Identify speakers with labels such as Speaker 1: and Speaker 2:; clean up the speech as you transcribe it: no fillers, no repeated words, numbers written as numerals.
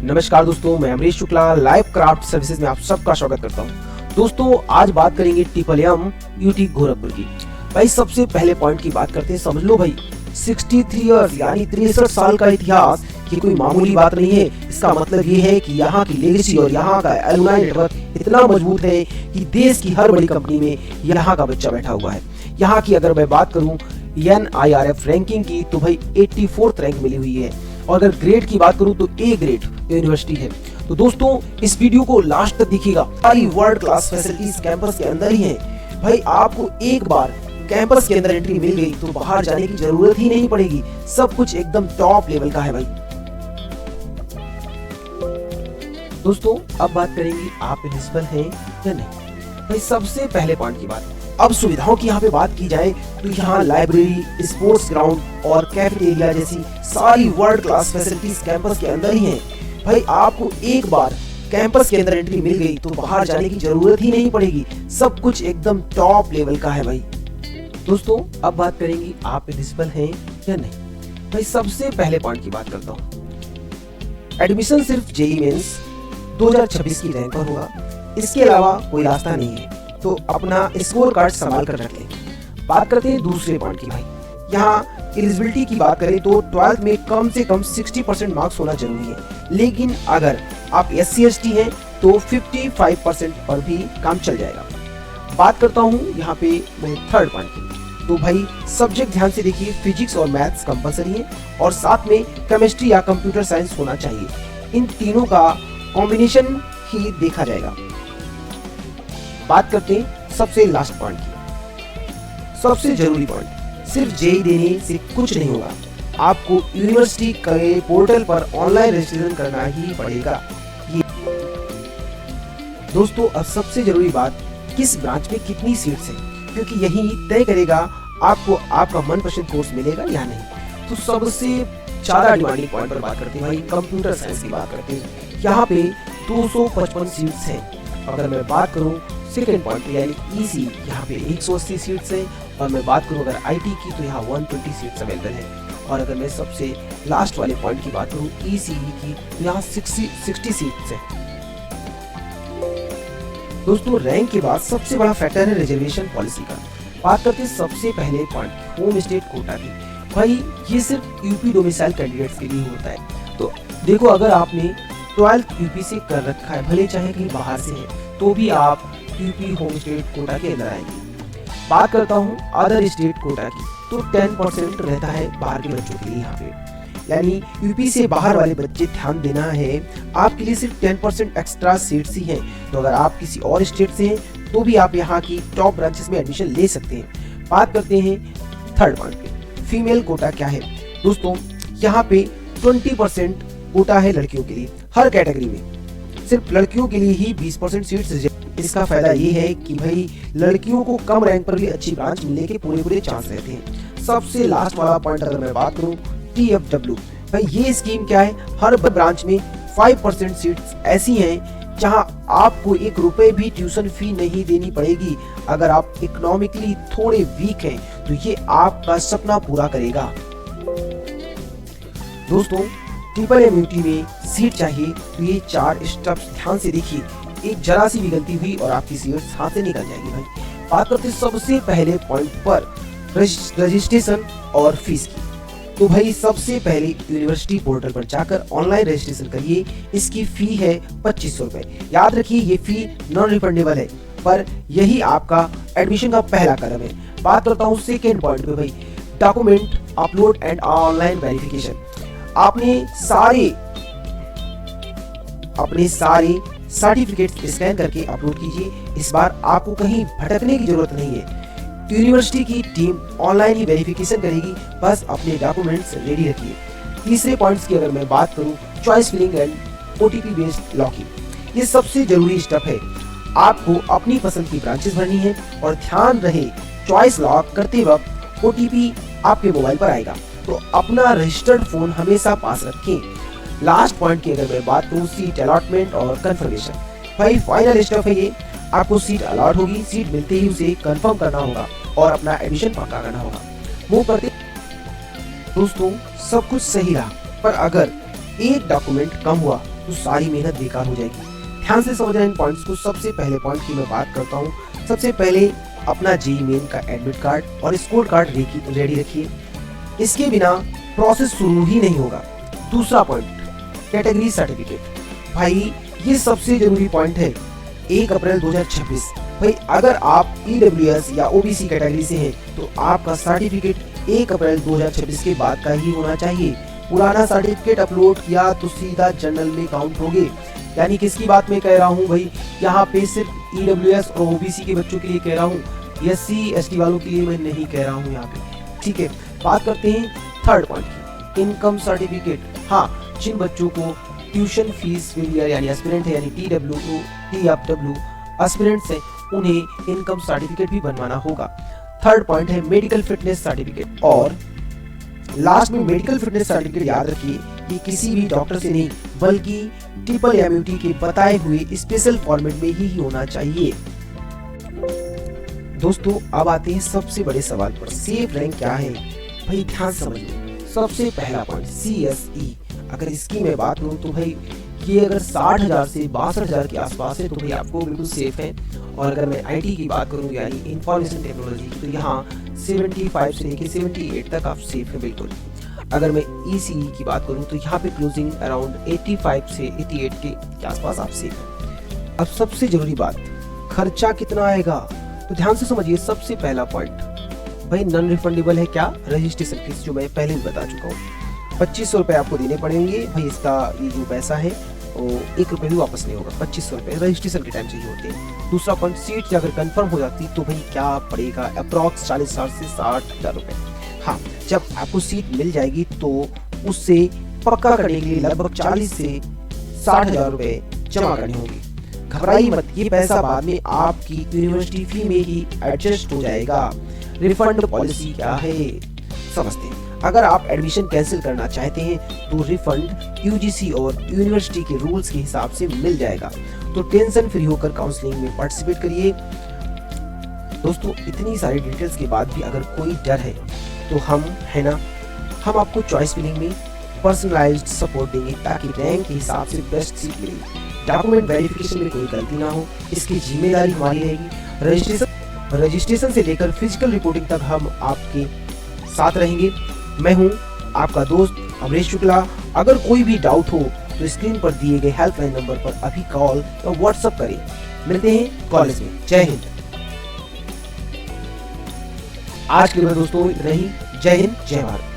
Speaker 1: नमस्कार दोस्तों, मैं Amrish Shukla live craft services में आप सबका स्वागत करता हूं। दोस्तों आज बात करेंगे ट्रिपल यूटी गोरखपुर की। भाई सबसे पहले पॉइंट की बात करते हैं। समझ लो भाई 63 इयर्स यानी 63 साल का इतिहास ये कोई मामूली बात नहीं है। इसका मतलब ये है कि यहाँ की लेगेसी और यहाँ का एलुमनाई नेटवर्क इतना मजबूत है कि देश की हर बड़ी कंपनी में यहाँ का बच्चा बैठा हुआ है। यहाँ की अगर मैं बात करूँ NIRF रैंकिंग की तो भाई 84th रैंक मिली हुई है। और अगर ग्रेड की बात करूं तो A ग्रेड यूनिवर्सिटी है। तो दोस्तों इस वीडियो को लास्ट तक देखिएगा। सारी वर्ल्ड क्लास फैसिलिटीज कैंपस के अंदर ही हैं। भाई आपको एक बार कैंपस के अंदर एंट्री मिल गई तो बाहर जाने की जरूरत ही नहीं पड़ेगी। सब कुछ एकदम टॉप लेवल का है भाई। दोस्तों अब बात करेंगे आप एलिजिबल हैं या नहीं। भाई सबसे पहले पॉइंट की बात, अब सुविधाओं की यहाँ पे बात की जाए तो यहाँ लाइब्रेरी, स्पोर्ट्स ग्राउंड और कैफेटेरिया जैसी सारी वर्ल्ड क्लास फैसिलिटीज कैंपस के अंदर ही हैं। भाई आपको एक बार कैंपस के अंदर एंट्री मिल गई तो बाहर जाने की जरूरत ही नहीं पड़ेगी। सब कुछ एकदम टॉप लेवल का है भाई। दोस्तों अब बात करेंगे आप एलिजिबल हैं या नहीं। भाई सबसे पहले पॉइंट की बात करता हूँ। एडमिशन सिर्फ जेईई मेंस 2026 की रैंक पर होगा, इसके अलावा कोई रास्ता नहीं है। तो अपना स्कोर कार्ड संभाल कर रख लें। बात करते हैं दूसरे पॉइंट की। भाई यहाँ एलिजिबिलिटी की बात करें तो 12th में कम से कम 60% मार्क्स होना जरूरी है। लेकिन अगर आप SC ST हैं तो 55% पर भी काम चल जाएगा। बात करता हूँ यहाँ पे मैं थर्ड पॉइंट की। तो भाई सब्जेक्ट ध्यान से देखिए, फिजिक्स और मैथ्स कंपलसरी है और साथ में केमिस्ट्री या कंप्यूटर साइंस होना चाहिए। इन तीनों का कॉम्बिनेशन ही देखा जाएगा। बात करते हैं सबसे लास्ट पॉइंट की, सबसे जरूरी पॉइंट। सिर्फ जेईई देने से कुछ नहीं होगा, आपको यूनिवर्सिटी के पोर्टल पर ऑनलाइन रजिस्ट्रेशन करना ही पड़ेगा। ये दोस्तों अब सबसे जरूरी बात, किस ब्रांच में कितनी सीट्स हैं, क्योंकि यही तय करेगा आपको आपका मनपसंद कोर्स मिलेगा या नहीं। तो सबसे ज्यादा डिमांडिंग पॉइंट पर बात करते हैं भाई, कंप्यूटर साइंस की बात करते हैं। यहाँ पे 255 सीट्स हैं। अगर मैं बात करूँ सेकेंड पॉइंट यानी EC, यहाँ पे 180 सीट्स हैं। और मैं बात करूँ अगर IT की तो यहाँ 120 सीट्स अवेलेबल है। और अगर मैं सबसे लास्ट वाले पॉइंट की बात करूँ ECE की तो यहाँ 60 सीट्स हैं। दोस्तों रैंक के बाद सबसे बड़ा फैक्टर है रिजर्वेशन पॉलिसी का। बात करते हैं सबसे पहले पॉइंट होम स्टेट कोटा की। भाई ये सिर्फ यूपी डोमिसाइल कैंडिडेट्स के लिए होता है। तो देखो अगर आपने 12th यूपी से कर रखा है, भले चाहे कहीं बाहर से है, तो भी आप यूपी होम स्टेट कोटा के अंदर आएंगे। बात करता हूँ अदर स्टेट कोटा की, तो 10% रहता है बाहर के बच्चों के लिए यहाँ पे। यानी यूपी से बाहर वाले बच्चे ध्यान देना है, आपके लिए सिर्फ 10% एक्स्ट्रा सीट्स ही हैं। तो अगर आप किसी और स्टेट से हैं तो भी आप यहाँ की टॉप ब्रांचेस में एडमिशन ले सकते हैं। बात करते हैं थर्ड पॉइंट पे, फीमेल कोटा क्या है। दोस्तों यहाँ पे 20% कोटा है लड़कियों के लिए हर कैटेगरी में। सिर्फ लड़कियों के लिए ही 20% सीट्स। इसका फायदा ये है कि भाई लड़कियों को कम रैंक पर भी अच्छी ब्रांच मिलने के पूरे चांस रहते हैं। सबसे लास्ट वाला पॉइंट अगर मैं बात करूं TFW, भाई ये स्कीम क्या है, हर ब्रांच में 5% सीट्स ऐसी हैं जहां आपको 1 रुपए भी ट्यूशन फी नहीं देनी पड़ेगी। अगर आप इकोनॉमिकली थोड़े वीक हैं तो ये आपका सपना पूरा करेगा। दोस्तों ट्रिपल में सीट चाहिए तो ये 4 स्टेप्स ध्यान से देखिए। एक जरा सी भी गलती हुई और आपकी सीट हाथ से निकल जाएगी भाई। बात करते हैं सबसे पहले पॉइंट पर रजिस्ट्रेशन और फीस की। तो भाई सबसे पहले यूनिवर्सिटी पोर्टल पर जाकर ऑनलाइन रजिस्ट्रेशन करिए। इसकी फी है 2500 रुपए। याद रखिए ये फी नॉन रिफंडेबल है, पर यही आपका एडमिशन का पहला कदम है। बात करता हूँ सेकेंड पॉइंट पे भाई, document upload and online verification. अपने सारे सर्टिफिकेट स्कैन करके अपलोड कीजिए। इस बार आपको कहीं भटकने की जरूरत नहीं है। यूनिवर्सिटी की टीम ऑनलाइन ही वेरिफिकेशन करेगी, बस अपने डॉक्यूमेंट्स रेडी रखिए। तीसरे पॉइंट्स की अगर मैं बात करूं, choice filling and OTP based locking. ये सबसे जरूरी स्टेप है। आपको अपनी पसंद की ब्रांचेस भरनी है और ध्यान रहे चॉइस लॉक करते वक्त OTP आपके मोबाइल पर आएगा, तो अपना रजिस्टर्ड फोन हमेशा पास रखें। लास्ट पॉइंट की अगर मैं बात करूं सीट अलॉटमेंट और कंफर्मेशन। भाई फाइनल स्टेप है ये, आपको सीट अलॉट होगी, सीट मिलते ही उसे कंफर्म करना होगा और अपना एडमिशन पक्का करना होगा। मूव करते दोस्तों सब कुछ सही रहा, पर अगर एक डॉक्यूमेंट कम हुआ तो सारी मेहनत बेकार हो जाएगी। ध्यान से समझना इन पॉइंट्स को। सबसे पहले पॉइंट की मैं बात करता हूँ। सबसे पहले अपना जेईई मेन का एडमिट कार्ड और स्कोर कार्ड रेडी रखिए, इसके बिना प्रोसेस शुरू ही नहीं होगा। दूसरा पॉइंट, कैटेगरी सर्टिफिकेट। भाई ये सबसे जरूरी पॉइंट है। 1 अप्रैल 2026 भाई अगर आप ईडब्ल्यूएस या ओबीसी कैटेगरी से हैं तो आपका सर्टिफिकेट 1 अप्रैल 2026 के बाद का ही होना चाहिए। पुराना सर्टिफिकेट अपलोड किया तो सीधा जनरल में काउंट होगे। यानी किसकी बात मैं कह रहा हूँ भाई, यहाँ पे सिर्फ ईडब्ल्यूएस और ओबीसी के बच्चों के लिए कह रहा हूँ, एससी एसटी वालों के लिए मैं नहीं कह रहा हूँ यहाँ पे। ठीक है, बात करते हैं थर्ड पॉइंट की, इनकम सर्टिफिकेट। हाँ, जिन बच्चों को ट्यूशन फीस फेलियर यानी एस्पिरेंट है, यानी TFW एस्पिरेंट्स है, उन्हें इनकम सर्टिफिकेट भी बनवाना होगा। थर्ड पॉइंट है मेडिकल फिटनेस सर्टिफिकेट। और लास्ट में मेडिकल फिटनेस सर्टिफिकेट याद रखिए कि किसी भी डॉक्टर से नहीं बल्कि MMT के बताए हुए स्पेशल फॉर्मेट में ही होना चाहिए। दोस्तों अब आते हैं सबसे बड़े सवाल पर, सेफ रैंक क्या है। भाई ध्यान समझिए, सबसे पहला पॉइंट CSE। अगर इसकी मैं बात करूं तो भाई ये अगर 60,000 से 62,000 के आसपास है तो भाई आपको बिल्कुल सेफ है। और अगर मैं IT की बात करूं यानी इंफॉर्मेशन टेक्नोलॉजी की, तो यहाँ 75 से लेकर 78 तक आप सेफ है बिल्कुल। अगर मैं ECE की बात करूं तो यहाँ पे क्लोजिंग अराउंड 85 से 88 के आसपास आप सेफ है। अब सबसे जरूरी बात, खर्चा कितना आएगा, तो ध्यान से समझिए। सबसे पहला पॉइंट भाई नॉन रिफंडेबल है क्या, रजिस्ट्रेशन फीस, जो मैं पहले भी बता चुका हूँ। 2500 रुपए आपको देने पड़ेंगे। भाई इसका ये जो पैसा है वो 1 रुपए भी वापस नहीं होगा। 2500 रुपए रजिस्ट्रेशन के टाइम चाहिए होते हैं। दूसरा पॉइंट, सीट अगर कंफर्म हो जाती तो भाई क्या पड़ेगा, अप्रॉक्स 40,000 से 60,000 रुपए। हाँ, जब आपको सीट मिल जाएगी तो उससे पक्का करने के लिए लगभग 40 से 60,000 रुपए जमा करने होंगे। घबराइए मत, ये पैसा बाद में आपकी यूनिवर्सिटी फी में ही एडजस्ट हो जाएगा। रिफंड पॉलिसी क्या है समझते हैं। अगर आप एडमिशन कैंसिल करना चाहते हैं तो रिफंड UGC और यूनिवर्सिटी के रूल्स के हिसाब से मिल जाएगा। तो टेंशन फ्री होकर काउंसलिंग में पार्टिसिपेट करिए। दोस्तों इतनी सारी डिटेल्स के बाद भी अगर कोई डर है तो हम आपको चॉइस फिलिंग में पर्सनलाइज्ड सपोर्ट देंगे ताकि रैंक के हिसाब से बेस्ट सीट मिले। डॉक्यूमेंट वेरिफिकेशन में कोई गलती ना हो, इसकी जिम्मेदारी हमारी रहेगी। रजिस्ट्रेशन से लेकर फिजिकल रिपोर्टिंग तक हम आपके साथ रहेंगे। मैं हूं आपका दोस्त अमरीश शुक्ला। अगर कोई भी डाउट हो तो स्क्रीन पर दिए गए हेल्पलाइन नंबर पर अभी कॉल या व्हाट्सएप करें। मिलते हैं कॉलेज में। जय हिंद। आज के लिए दोस्तों इतना ही। जय हिंद, जय भारत।